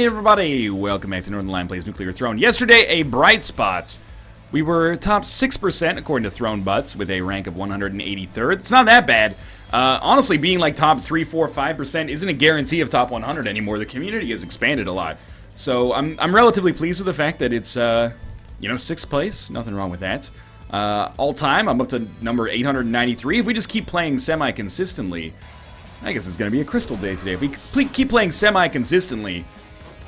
Hey everybody, welcome back to Northernlion Plays Nuclear Throne. Yesterday, a bright spot. We were top 6% according to Throne Butts with a rank of 183rd. It's not that bad. Honestly, being like top 3, 4, 5% isn't a guarantee of top 100 anymore. The community has expanded a lot. So I'm relatively pleased with the fact that it's, 6th place. Nothing wrong with that. All time, I'm up to number 893. If we just keep playing semi-consistently, I guess it's going to be a crystal day today. If we keep playing semi-consistently,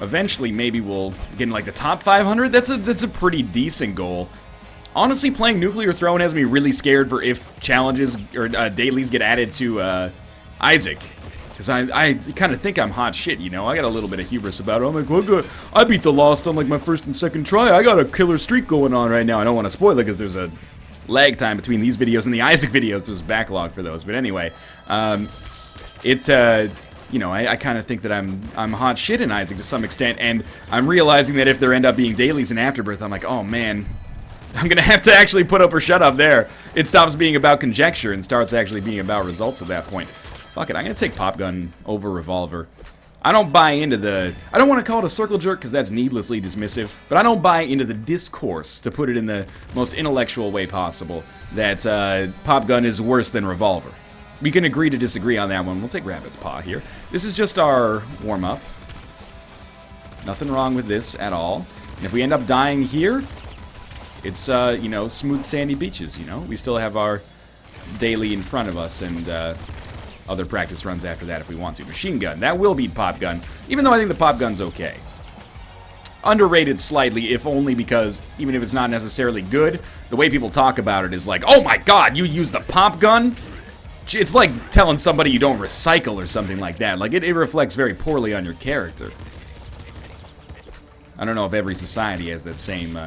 eventually maybe we'll get in like the top 500. That's a pretty decent goal. Honestly, playing Nuclear Throne has me really scared for if challenges or dailies get added to Isaac. Because I kind of think I'm hot shit, you know? I got a little bit of hubris about it. I'm like, well, good. I beat the Lost on like my first and second try. I got a killer streak going on right now. I don't want to spoil it because there's a lag time between these videos and the Isaac videos. There's a backlog for those. But anyway, I kind of think that I'm hot shit in Isaac to some extent, and I'm realizing that if there end up being dailies in Afterbirth, I'm like, oh man, I'm gonna have to actually put up or shut up there. It stops being about conjecture and starts actually being about results at that point. Fuck it, I'm gonna take Pop Gun over Revolver. I don't buy into I don't want to call it a circle jerk because that's needlessly dismissive, but I don't buy into the discourse, to put it in the most intellectual way possible, that Pop Gun is worse than Revolver. We can agree to disagree on that one. We'll take Rabbit's Paw here. This is just our warm-up. Nothing wrong with this at all. And if we end up dying here, it's, smooth sandy beaches, you know? We still have our daily in front of us and other practice runs after that if we want to. Machine Gun. That will beat Pop Gun, even though I think the Pop Gun's okay. Underrated slightly, if only because, even if it's not necessarily good, the way people talk about it is like, oh my god, you use the Pop Gun? It's like telling somebody you don't recycle or something like that. Like, it reflects very poorly on your character. I don't know if every society has that same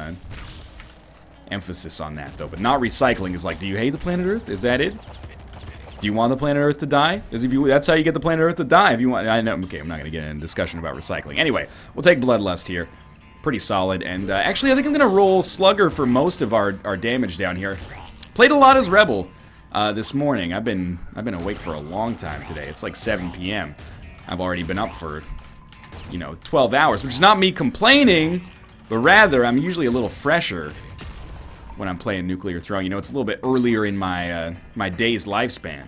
emphasis on that, though. But not recycling is like, do you hate the planet Earth? Is that it? Do you want the planet Earth to die? That's how you get the planet Earth to die. If you want, I know. Okay, I'm not going to get into a discussion about recycling. Anyway, we'll take Bloodlust here. Pretty solid. And actually, I think I'm going to roll Slugger for most of our damage down here. Played a lot as Rebel. This morning. I've been awake for a long time today. It's like 7 p.m. I've already been up for, 12 hours, which is not me complaining, but rather I'm usually a little fresher when I'm playing Nuclear Throne. You know, it's a little bit earlier in my my day's lifespan.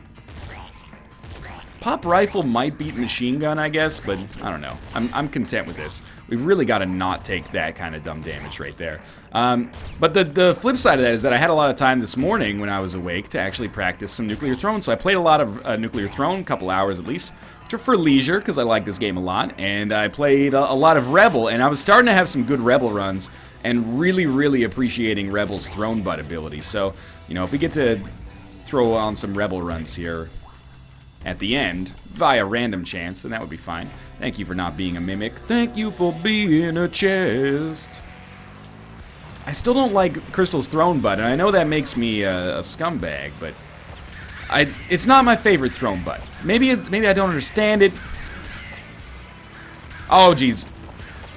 Pop Rifle might beat Machine Gun, I guess, but I don't know. I'm content with this. We've really got to not take that kind of dumb damage right there. But the flip side of that is that I had a lot of time this morning when I was awake to actually practice some Nuclear Throne. So I played a lot of Nuclear Throne, a couple hours at least, which are for leisure because I like this game a lot. And I played a lot of Rebel, and I was starting to have some good Rebel runs and really, really appreciating Rebel's Throne Butt ability. So, if we get to throw on some Rebel runs here at the end, via random chance, then that would be fine. Thank you for not being a mimic. Thank you for being a chest. I still don't like Crystal's Throne Butt, and I know that makes me a scumbag, but it's not my favorite Throne Butt. Maybe I don't understand it. Oh, jeez.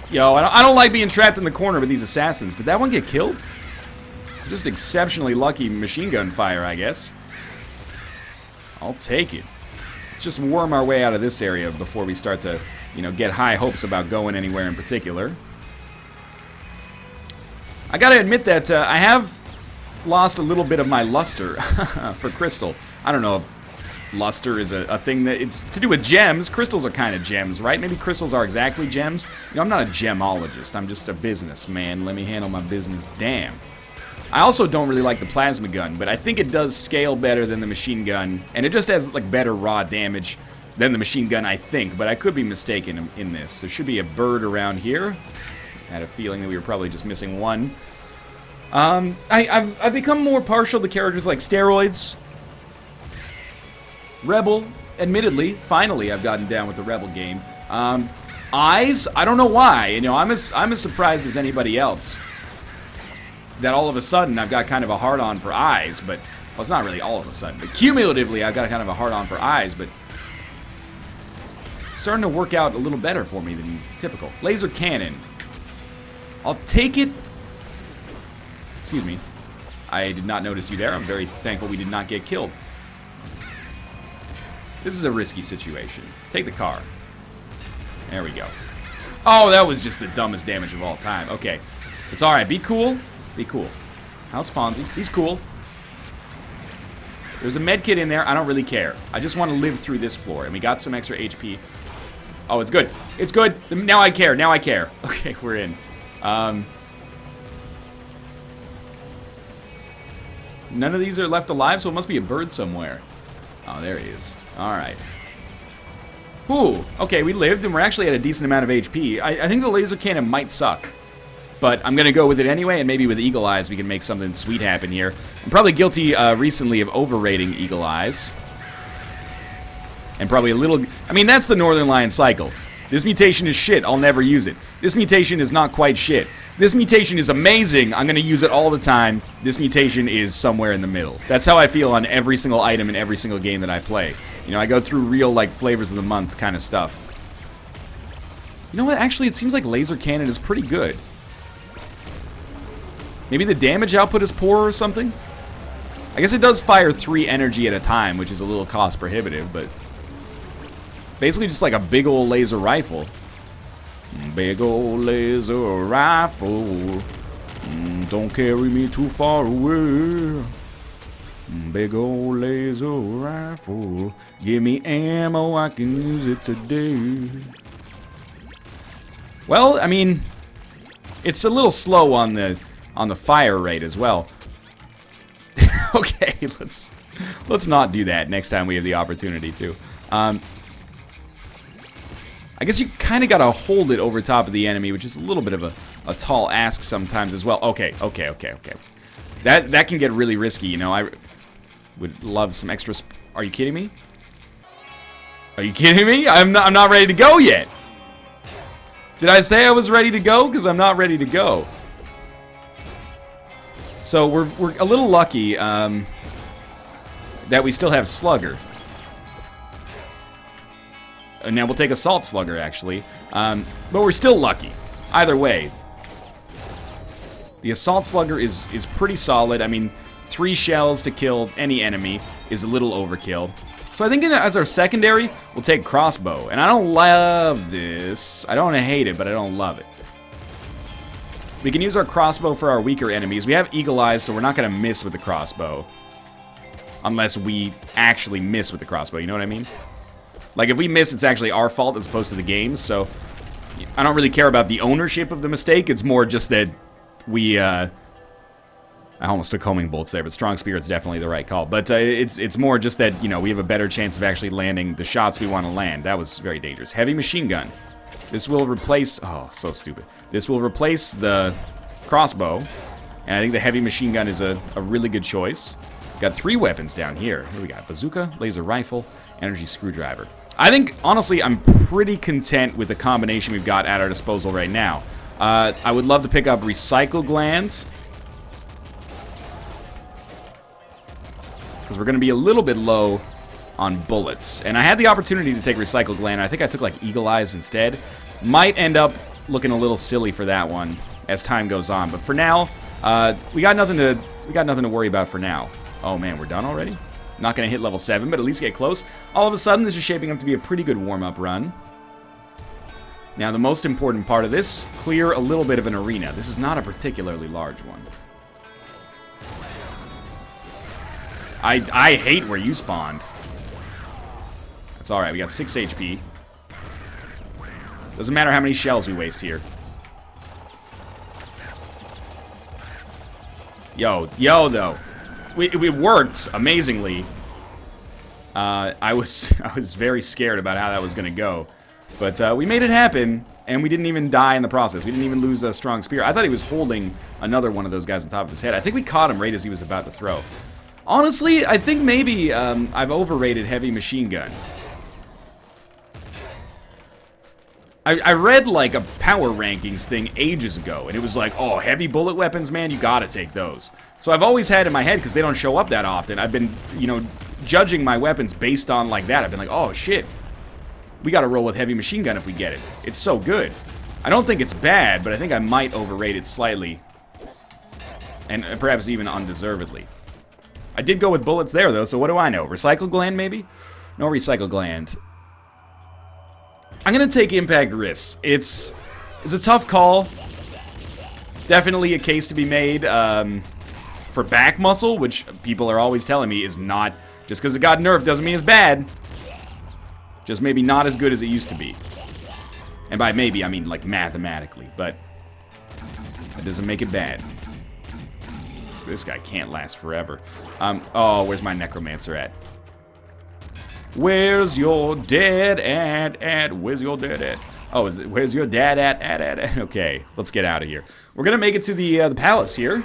Yo, I don't like being trapped in the corner with these assassins. Did that one get killed? Just exceptionally lucky machine gun fire, I guess. I'll take it. Let's just worm our way out of this area before we start to, get high hopes about going anywhere in particular. I gotta admit that I have lost a little bit of my luster for Crystal. I don't know if luster is a thing that it's to do with gems. Crystals are kind of gems, right? Maybe crystals are exactly gems. I'm not a gemologist. I'm just a businessman. Let me handle my business. Damn. I also don't really like the plasma gun, but I think it does scale better than the machine gun, and it just has like better raw damage than the machine gun, I think, but I could be mistaken in this. There should be a bird around here. I had a feeling that we were probably just missing one. I've become more partial to characters like Steroids. Rebel, admittedly, finally I've gotten down with the Rebel game. Eyes, I don't know why. I'm as surprised as anybody else that all of a sudden I've got kind of a hard-on for Eyes, but, well, it's not really all of a sudden, but cumulatively I've got kind of a hard-on for Eyes, but it's starting to work out a little better for me than typical. Laser Cannon. I'll take it. Excuse me. I did not notice you there. I'm very thankful we did not get killed. This is a risky situation. Take the car. There we go. Oh, that was just the dumbest damage of all time. Okay. It's alright. Be cool. Be cool. How's Fonzie? He's cool. There's a med kit in there. I don't really care. I just want to live through this floor. And we got some extra HP. Oh, it's good. It's good. Now I care. Now I care. Okay, we're in. None of these are left alive, so it must be a bird somewhere. Oh, there he is. Alright. Ooh, okay, we lived, and we're actually at a decent amount of HP. I think the laser cannon might suck. But I'm going to go with it anyway, and maybe with Eagle Eyes we can make something sweet happen here. I'm probably guilty recently of overrating Eagle Eyes. And probably a little... I mean, that's the Northernlion cycle. This mutation is shit. I'll never use it. This mutation is not quite shit. This mutation is amazing. I'm going to use it all the time. This mutation is somewhere in the middle. That's how I feel on every single item in every single game that I play. You know, I go through real, like, flavors of the month kind of stuff. You know what? Actually, it seems like laser cannon is pretty good. Maybe the damage output is poor or something? I guess it does fire 3 energy at a time, which is a little cost prohibitive, but... basically just like a big old laser rifle. Big old laser rifle. Don't carry me too far away. Big old laser rifle. Give me ammo, I can use it today. Well, I mean, it's a little slow on the fire rate as well. Okay, let's not do that next time we have the opportunity to. I guess you kind of got to hold it over top of the enemy, which is a little bit of a tall ask sometimes as well. Okay. That can get really risky, you know. I would love some extra... Are you kidding me? Are you kidding me? I'm not ready to go yet. Did I say I was ready to go? Because I'm not ready to go. So we're a little lucky that we still have Slugger. And now we'll take Assault Slugger, actually. But we're still lucky. Either way. The Assault Slugger is pretty solid. I mean, 3 shells to kill any enemy is a little overkill. So I think as our secondary, we'll take Crossbow. And I don't love this. I don't hate it, but I don't love it. We can use our Crossbow for our weaker enemies. We have Eagle Eyes, so we're not going to miss with the Crossbow. Unless we actually miss with the Crossbow, you know what I mean? Like, if we miss, it's actually our fault as opposed to the game's, so... I don't really care about the ownership of the mistake, it's more just that we, I almost took homing bolts there, but Strong Spirit's definitely the right call. But it's more just that, you know, we have a better chance of actually landing the shots we want to land. That was very dangerous. Heavy Machine Gun. This will replace... Oh, so stupid. This will replace the Crossbow, and I think the Heavy Machine Gun is a really good choice. Got 3 weapons down here. Here we got Bazooka, Laser Rifle, Energy Screwdriver. I think, honestly, I'm pretty content with the combination we've got at our disposal right now. I would love to pick up Recycle Glands, because we're going to be a little bit low on bullets. And I had the opportunity to take Recycle Gland. I think I took, like, Eagle Eyes instead. Might end up looking a little silly for that one as time goes on. But for now, we got nothing to worry about for now. Oh, man, we're done already? Not going to hit level 7, but at least get close. All of a sudden, this is shaping up to be a pretty good warm-up run. Now, the most important part of this, clear a little bit of an arena. This is not a particularly large one. I hate where you spawned. That's alright, we got 6 HP. Doesn't matter how many shells we waste here. Yo, though. It worked amazingly. I was very scared about how that was gonna go, but we made it happen, and we didn't even die in the process. We didn't even lose a Strong Spear. I thought he was holding another one of those guys on top of his head. I think we caught him right as he was about to throw. Honestly, I think maybe I've overrated Heavy Machine Gun. I read like a power rankings thing ages ago, and it was like, oh, heavy bullet weapons, man, you gotta take those. So I've always had in my head, because they don't show up that often, I've been, you know, judging my weapons based on like that. I've been like, oh shit, we gotta roll with Heavy Machine Gun if we get it. It's so good. I don't think it's bad, but I think I might overrate it slightly. And perhaps even undeservedly. I did go with bullets there, though, so what do I know? Recycle Gland, maybe? No Recycle Gland. I'm gonna take Impact Risks. It's is a tough call. Definitely a case to be made for back muscle, which people are always telling me is not, just because it got nerfed doesn't mean it's bad. Just maybe not as good as it used to be. And by maybe, I mean like mathematically, but that doesn't make it bad. This guy can't last forever. Oh, where's my necromancer at? Where's your dad at? Where's your dad at? Oh, where's your dad at? Okay, let's get out of here. We're gonna make it to the palace here.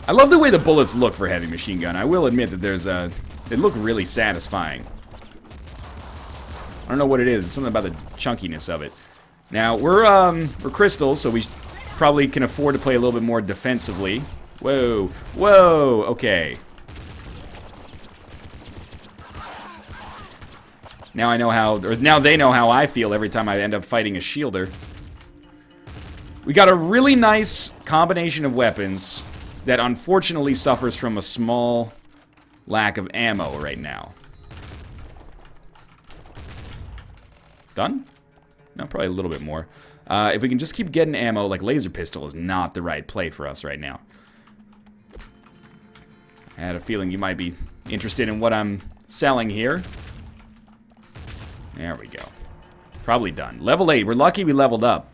I love the way the bullets look for heavy machine gun. I will admit that they look really satisfying. I don't know what it is. It's something about the chunkiness of it. Now, we're crystals, so we probably can afford to play a little bit more defensively. Whoa, whoa, okay. Now I know how, or now they know how I feel every time I end up fighting a shielder. We got a really nice combination of weapons that unfortunately suffers from a small lack of ammo right now. Done? No, probably a little bit more. If we can just keep getting ammo, like laser pistol is not the right play for us right now. I had a feeling you might be interested in what I'm selling here. There we go. Probably done. Level 8. We're lucky we leveled up.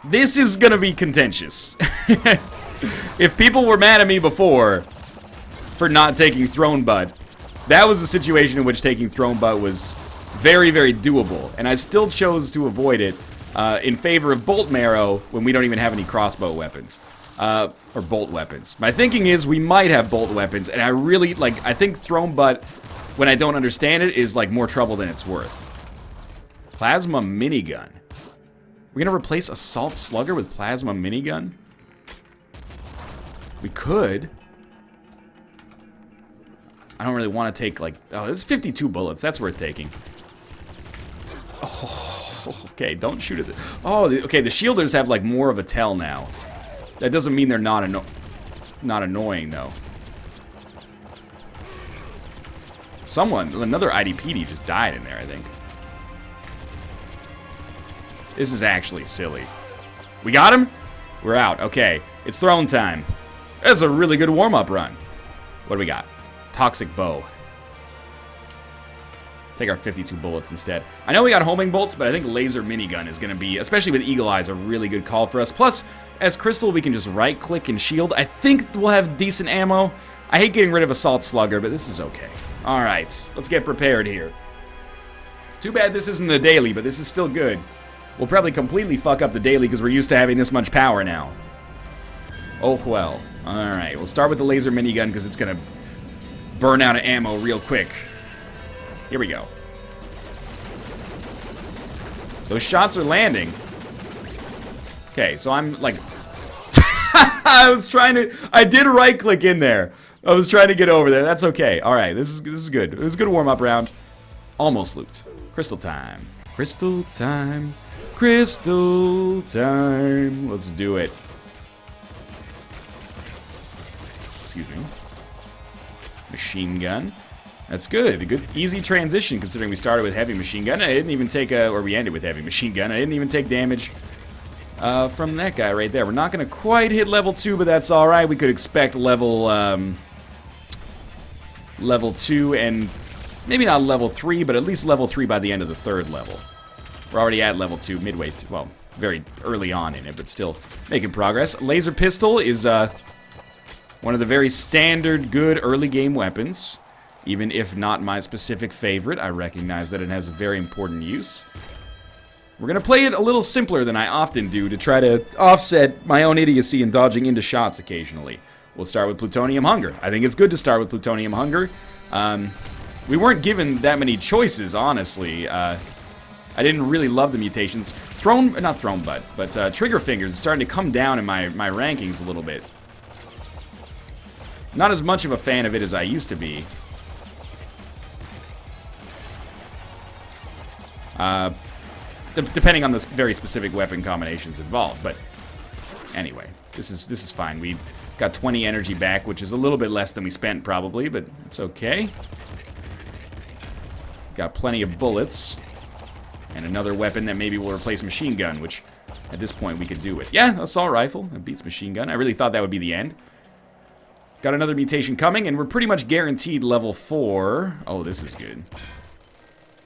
This is gonna be contentious. If people were mad at me before for not taking Throne Butt, that was a situation in which taking Throne Butt was very, very doable. And I still chose to avoid it in favor of Bolt Marrow when we don't even have any crossbow weapons. Or bolt weapons. My thinking is we might have bolt weapons, and I really, like, I think Throne Butt, when I don't understand it, is, like, more trouble than it's worth. Plasma minigun. We're gonna replace Assault Slugger with Plasma minigun? We could. I don't really want to take, like, oh, this is 52 bullets. That's worth taking. Oh, okay, don't shoot at it. Oh, okay, the shielders have, like, more of a tell now. That doesn't mean they're not annoying, though. Another IDPD just died in there, I think. This is actually silly. We got him? We're out. Okay, it's throne time. That's a really good warm-up run. What do we got? Toxic bow. Take our 52 bullets instead. I know we got homing bolts, but I think laser minigun is going to be, especially with Eagle Eyes, a really good call for us. Plus, as Crystal, we can just right-click and shield. I think we'll have decent ammo. I hate getting rid of Assault Slugger, but this is okay. All right, let's get prepared here. Too bad this isn't the daily, but this is still good. We'll probably completely fuck up the daily because we're used to having this much power now. Oh, well. All right, we'll start with the laser minigun because it's going to burn out of ammo real quick. Here we go. Those shots are landing. Okay, so I'm like... I did right-click in there. I was trying to get over there. That's okay. All right, this is good. It was a good warm-up round. Almost looped. Crystal time. Crystal time. Crystal time. Let's do it. Excuse me. Machine gun. That's good. A good, easy transition considering we started with heavy machine gun. I didn't even take or we ended with heavy machine gun. I didn't even take damage from that guy right there. We're not going to quite hit level 2, but that's all right. We could expect level 2 and maybe not level 3, but at least level 3 by the end of the 3rd level. We're already at level 2 midway through. Well, very early on in it, but still making progress. Laser pistol is one of the very standard good early game weapons. Even if not my specific favorite, I recognize that it has a very important use. We're going to play it a little simpler than I often do to try to offset my own idiocy in dodging into shots occasionally. We'll start with Plutonium Hunger. I think it's good to start with Plutonium Hunger. We weren't given that many choices, honestly. I didn't really love the mutations. Not Throne Butt, but Trigger Fingers is starting to come down in my rankings a little bit. Not as much of a fan of it as I used to be. Depending on the very specific weapon combinations involved, but anyway, this is fine. We got 20 energy back, which is a little bit less than we spent probably, but it's okay. Got plenty of bullets. And another weapon that maybe will replace machine gun, which at this point we could do with. Yeah, assault rifle. It beats machine gun. I really thought that would be the end. Got another mutation coming, and we're pretty much guaranteed level 4. Oh, this is good.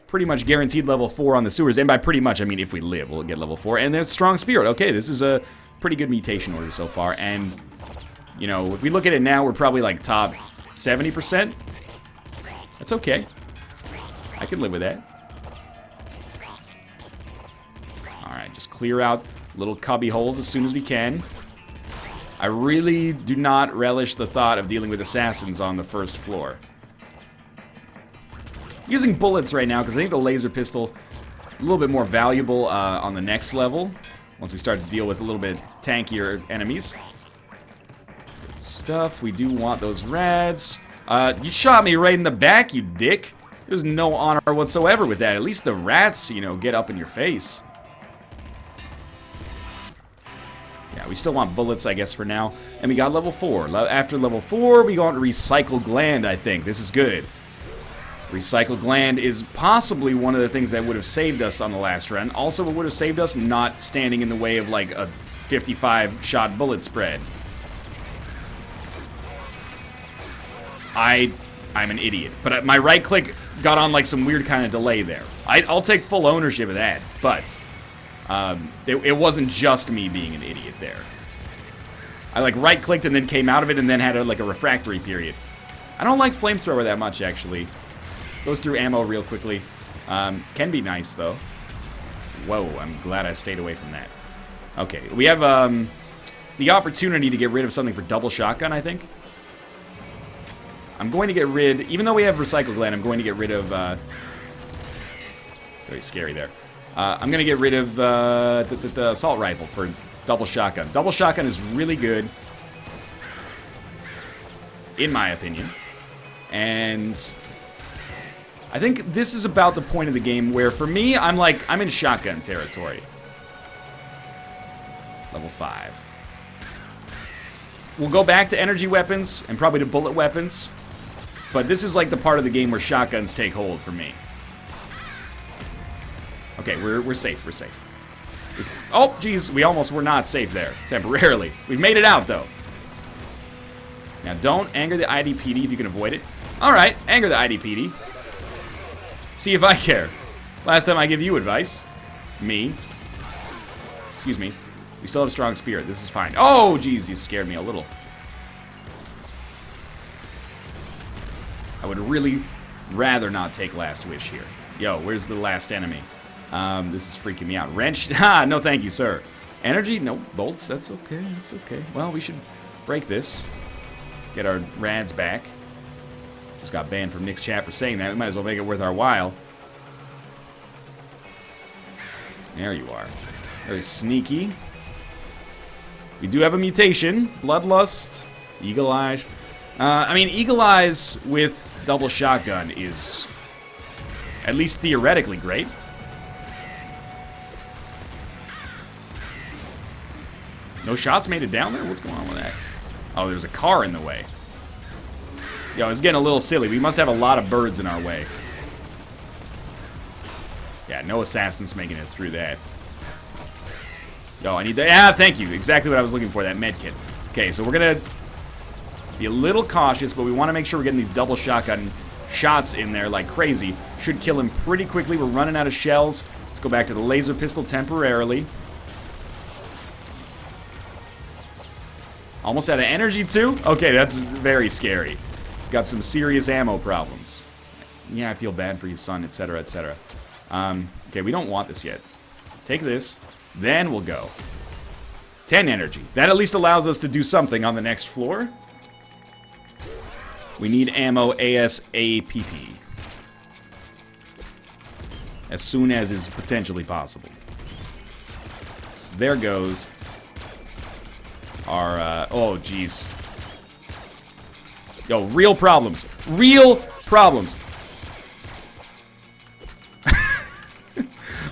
Pretty much guaranteed level 4 on the sewers. And by pretty much, I mean if we live, we'll get level 4. And there's strong spirit. Okay, this is a pretty good mutation order so far. And, you know, if we look at it now, we're probably like top 70%. That's okay. I could live with that. Alright, just clear out little cubby holes as soon as we can. I really do not relish the thought of dealing with assassins on the first floor. Using bullets right now, because I think the laser pistol a little bit more valuable on the next level. Once we start to deal with a little bit tankier enemies. Good stuff. We do want those rads. You shot me right in the back, you dick. There's no honor whatsoever with that. At least the rats, you know, get up in your face. Yeah, we still want bullets, I guess, for now. And we got level 4. After level 4, we got Recycle Gland, I think. This is good. Recycle Gland is possibly one of the things that would have saved us on the last run. Also, it would have saved us not standing in the way of, like, a 55-shot bullet spread. I'm an idiot. But my right-click got on, like, some weird kind of delay there. I'll take full ownership of that, but... it wasn't just me being an idiot there. I like right-clicked and then came out of it and then had like a refractory period. I don't like flamethrower that much, actually. Goes through ammo real quickly. Can be nice, though. Whoa, I'm glad I stayed away from that. Okay, we have the opportunity to get rid of something for double shotgun, I think. I'm going to get rid, even though we have Recycle Gland, I'm going to get rid of, very scary there. I'm going to get rid of the assault rifle for double shotgun. Double shotgun is really good, in my opinion. And I think this is about the point of the game where, for me, I'm in shotgun territory. Level 5. We'll go back to energy weapons and probably to bullet weapons. But this is like the part of the game where shotguns take hold for me. Okay, we're safe, we're safe. Oh, geez, we almost were not safe there, temporarily. We've made it out, though. Now, don't anger the IDPD if you can avoid it. Alright, anger the IDPD. See if I care. Last time I give you advice. Me. Excuse me. We still have strong spirit, this is fine. Oh, geez, you scared me a little. I would really rather not take Last Wish here. Yo, where's the last enemy? This is freaking me out. Wrench? Ha! No, thank you, sir. Energy? No. Bolts? That's okay. That's okay. Well, we should break this. Get our rads back. Just got banned from Nick's chat for saying that. We might as well make it worth our while. There you are. Very sneaky. We do have a mutation. Bloodlust. Eagle Eyes. I mean, Eagle Eyes with double shotgun is at least theoretically great. No shots made it down there? What's going on with that? Oh, there's a car in the way. Yo, it's getting a little silly. We must have a lot of birds in our way. Yeah, no assassins making it through that. Yo, I need that. Yeah, thank you. Exactly what I was looking for, that med kit. Okay, so we're going to be a little cautious, but we want to make sure we're getting these double shotgun shots in there like crazy. Should kill him pretty quickly. We're running out of shells. Let's go back to the laser pistol temporarily. Almost out of energy, too? Okay, that's very scary. Got some serious ammo problems. Yeah, I feel bad for you, son, etc., etc. Okay, we don't want this yet. Take this, then we'll go. 10 energy. That at least allows us to do something on the next floor. We need ammo ASAP. As soon as is potentially possible. So there goes our, oh, jeez. Yo, real problems. Real problems.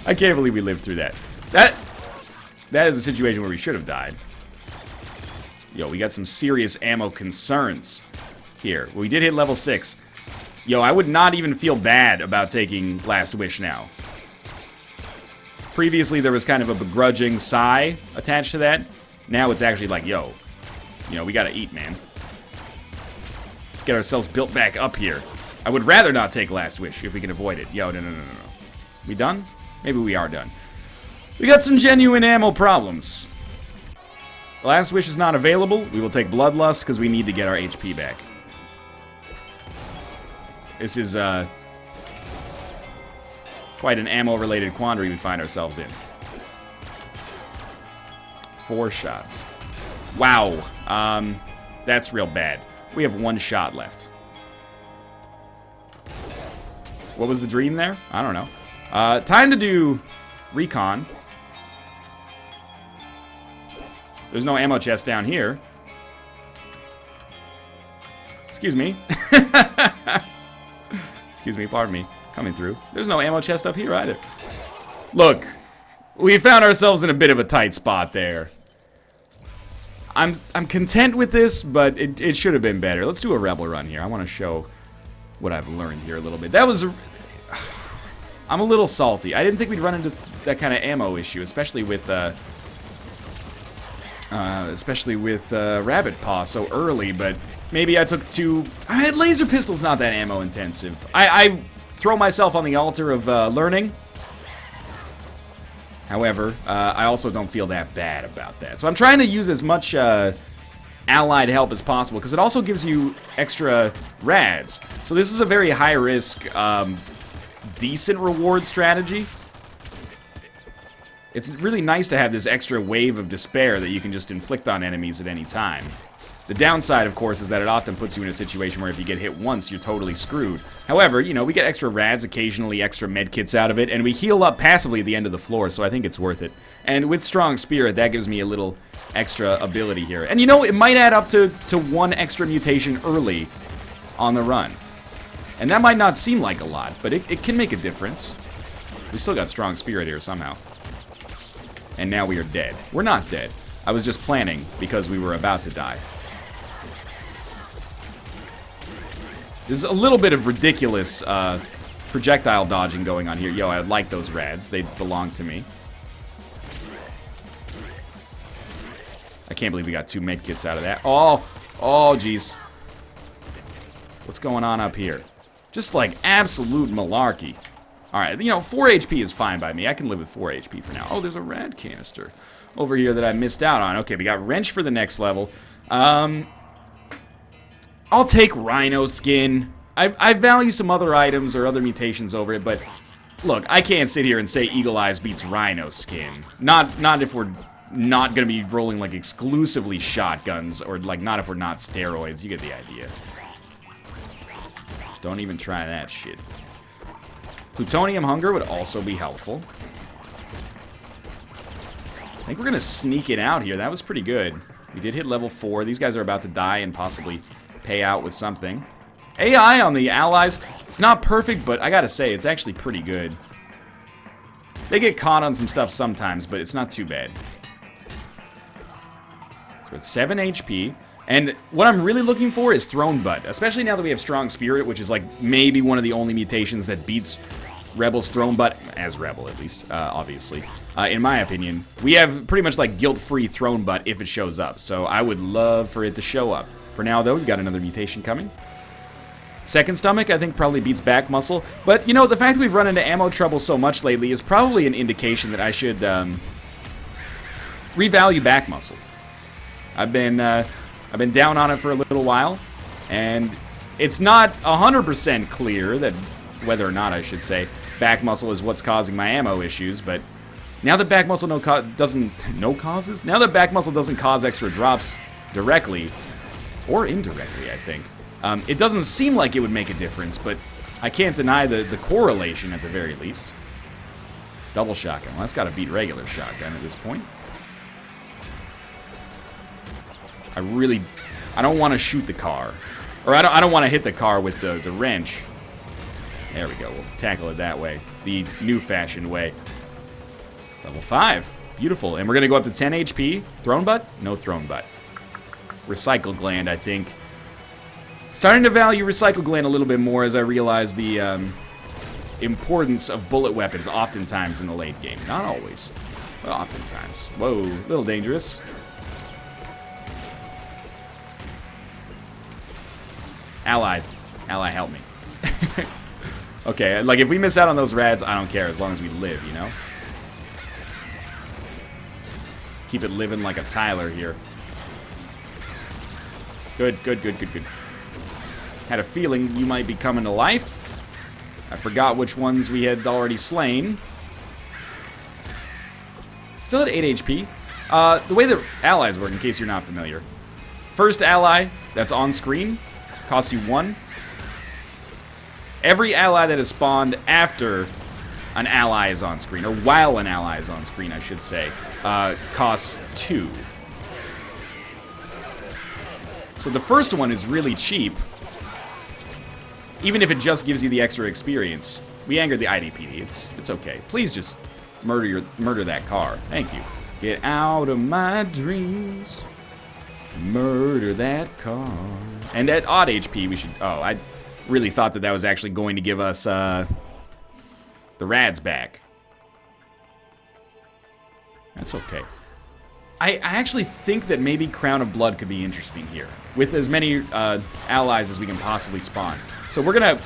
I can't believe we lived through that. That is a situation where we should have died. Yo, we got some serious ammo concerns here. We did hit level 6. Yo, I would not even feel bad about taking Last Wish now. Previously, there was kind of a begrudging sigh attached to that. Now it's actually like, yo, you know, we gotta eat, man. Let's get ourselves built back up here. I would rather not take Last Wish if we can avoid it. Yo, no. We done? Maybe we are done. We got some genuine ammo problems. Last Wish is not available. We will take Bloodlust because we need to get our HP back. This is, quite an ammo-related quandary we find ourselves in. 4 shots. Wow. That's real bad. We have 1 shot left. What was the dream there? I don't know. Time to do recon. There's no ammo chest down here. Excuse me. Excuse me, pardon me. Coming through. There's no ammo chest up here either. Look, we found ourselves in a bit of a tight spot there. I'm content with this, but it should have been better. Let's do a rebel run here. I want to show what I've learned here a little bit. That was I'm a little salty. I didn't think we'd run into that kind of ammo issue, especially with Rabbit Paw so early, but maybe I took too... laser pistol's not that ammo intensive. I throw myself on the altar of learning. However, I also don't feel that bad about that. So I'm trying to use as much allied help as possible, because it also gives you extra rads. So this is a very high-risk, decent reward strategy. It's really nice to have this extra wave of despair that you can just inflict on enemies at any time. The downside, of course, is that it often puts you in a situation where if you get hit once, you're totally screwed. However, you know, we get extra rads, occasionally extra medkits out of it, and we heal up passively at the end of the floor, so I think it's worth it. And with Strong Spirit, that gives me a little extra ability here. And you know, it might add up to 1 extra mutation early on the run. And that might not seem like a lot, but it can make a difference. We still got Strong Spirit here somehow. And now we are dead. We're not dead. I was just planning because we were about to die. There's a little bit of ridiculous projectile dodging going on here. Yo, I like those rads. They belong to me. I can't believe we got 2 medkits out of that. Oh, jeez. What's going on up here? Just like absolute malarkey. Alright, you know, 4 HP is fine by me. I can live with 4 HP for now. Oh, there's a rad canister over here that I missed out on. Okay, we got wrench for the next level. I'll take Rhino Skin. I value some other items or other mutations over it, but look, I can't sit here and say Eagle Eyes beats Rhino Skin. Not if we're not going to be rolling like exclusively shotguns, or like not if we're not steroids. You get the idea. Don't even try that shit. Plutonium Hunger would also be helpful. I think we're going to sneak it out here. That was pretty good. We did hit level 4. These guys are about to die and possibly pay out with something. AI on the allies, it's not perfect, but I gotta say, it's actually pretty good. They get caught on some stuff sometimes, but it's not too bad. So it's 7 HP. And what I'm really looking for is Throne Butt, especially now that we have Strong Spirit, which is like maybe one of the only mutations that beats Rebel's Throne Butt, as Rebel at least, obviously. In my opinion, we have pretty much like guilt-free Throne Butt if it shows up, so I would love for it to show up. For now, though, we've got another mutation coming. Second Stomach, I think, probably beats Back Muscle, but, you know, the fact that we've run into ammo trouble so much lately is probably an indication that I should revalue Back Muscle. I've been down on it for a little while, and it's not 100% clear that whether or not, I should say, Back Muscle is what's causing my ammo issues, but now that Back Muscle doesn't cause extra drops directly, or indirectly, I think, it doesn't seem like it would make a difference, but I can't deny the correlation at the very least. Double shotgun. Well, that's got to beat regular shotgun at this point. I don't want to shoot the car. Or I don't want to hit the car with the wrench. There we go. We'll tackle it that way. The new-fashioned way. Level 5. Beautiful. And we're going to go up to 10 HP. Throne Butt? No Throne Butt. Recycle Gland, I think. Starting to value Recycle Gland a little bit more as I realize the importance of bullet weapons oftentimes in the late game. Not always, but oftentimes. Whoa, a little dangerous. Ally, help me. Okay, like if we miss out on those rads, I don't care as long as we live, you know? Keep it living like a Tyler here. Good. Had a feeling you might be coming to life. I forgot which ones we had already slain. Still at 8 HP. The way that allies work, in case you're not familiar. First ally that's on screen costs you 1. Every ally that is spawned after an ally is on screen, or while an ally is on screen, I should say, costs 2. So the first one is really cheap, even if it just gives you the extra experience. We angered the IDPD. It's okay. Please just murder that car. Thank you. Get out of my dreams. Murder that car. And at odd HP, we should... Oh, I really thought that was actually going to give us the rads back. That's okay. I actually think that maybe Crown of Blood could be interesting here, with as many allies as we can possibly spawn. So we're going to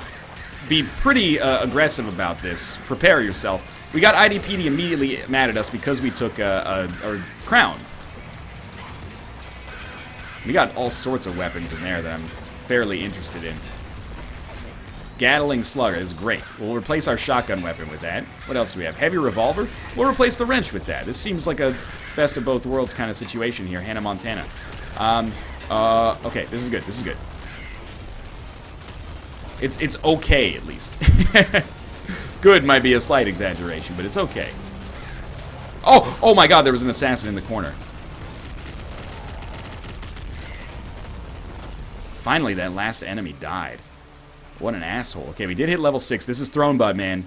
be pretty aggressive about this. Prepare yourself. We got IDPD immediately mad at us because we took a Crown. We got all sorts of weapons in there that I'm fairly interested in. Gatling Slugger is great. We'll replace our shotgun weapon with that. What else do we have? Heavy Revolver? We'll replace the wrench with that. This seems like a best of both worlds kind of situation here. Hannah Montana. Okay, this is good. This is good. It's okay, at least. Good might be a slight exaggeration, but it's okay. Oh my god, there was an assassin in the corner. Finally, that last enemy died. What an asshole. Okay, we did hit level 6. This is Throne Butt, man.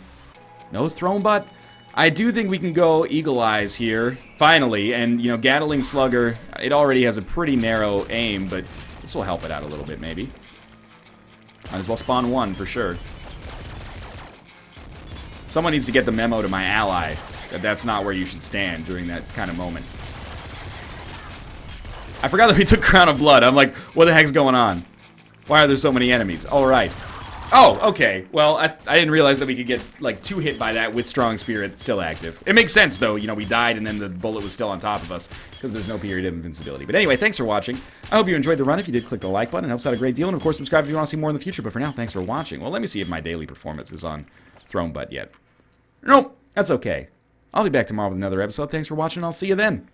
No Throne Butt? I do think we can go Eagle Eyes here, finally. And, you know, Gatling Slugger, it already has a pretty narrow aim, but this will help it out a little bit, maybe. Might as well spawn 1, for sure. Someone needs to get the memo to my ally that that's not where you should stand during that kind of moment. I forgot that we took Crown of Blood. I'm like, what the heck's going on? Why are there so many enemies? All right. Oh, okay. Well, I didn't realize that we could get, like, 2 hit by that with Strong Spirit still active. It makes sense, though. You know, we died and then the bullet was still on top of us because there's no period of invincibility. But anyway, thanks for watching. I hope you enjoyed the run. If you did, click the like button. It helps out a great deal. And, of course, subscribe if you want to see more in the future. But for now, thanks for watching. Well, let me see if my daily performance is on Throne Butt yet. Nope. That's okay. I'll be back tomorrow with another episode. Thanks for watching. I'll see you then.